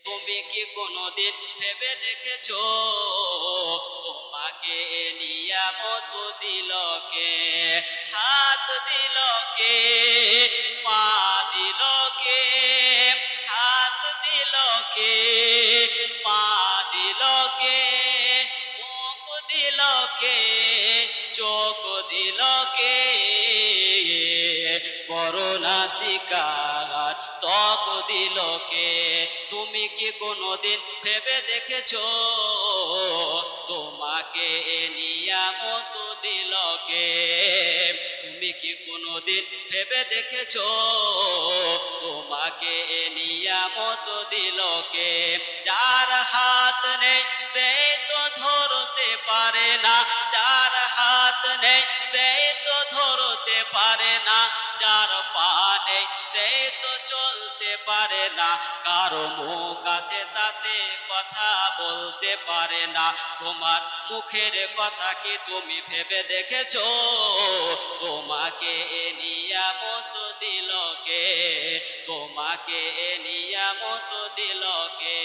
তুমি কি কোনোদিন ভেবে দেখেছো তোমাকে নিয়ামত দিল কে? হাত দিল কে? পা দিল কে? হাত দিল কে? পা দিল কে? মুখ দিল কে? চোখ দিল কে? করোনা শিকার ত্বক দিল কে? তুমি কি কোনোদিন ভেবে দেখেছো তোমাকে নিয়ামত দিল কে? তুমি কি কোনোদিন ভেবে দেখেছো তোমাকে নিয়ামত দিল কে? যার হাত নেই সে তো ধরতে পারে না, যার হাত নেই সে তো ধরতে পারে না, যার পা নেই সে তো চলতে পারে না, কারো মুখ আছে তাতে কথা বলতে পারে না। তোমার মুখের কথা কি তুমি ভেবে দেখেছো তোমাকে নিয়ামত দিল কে? তোমাকে নিয়ামত দিল কে?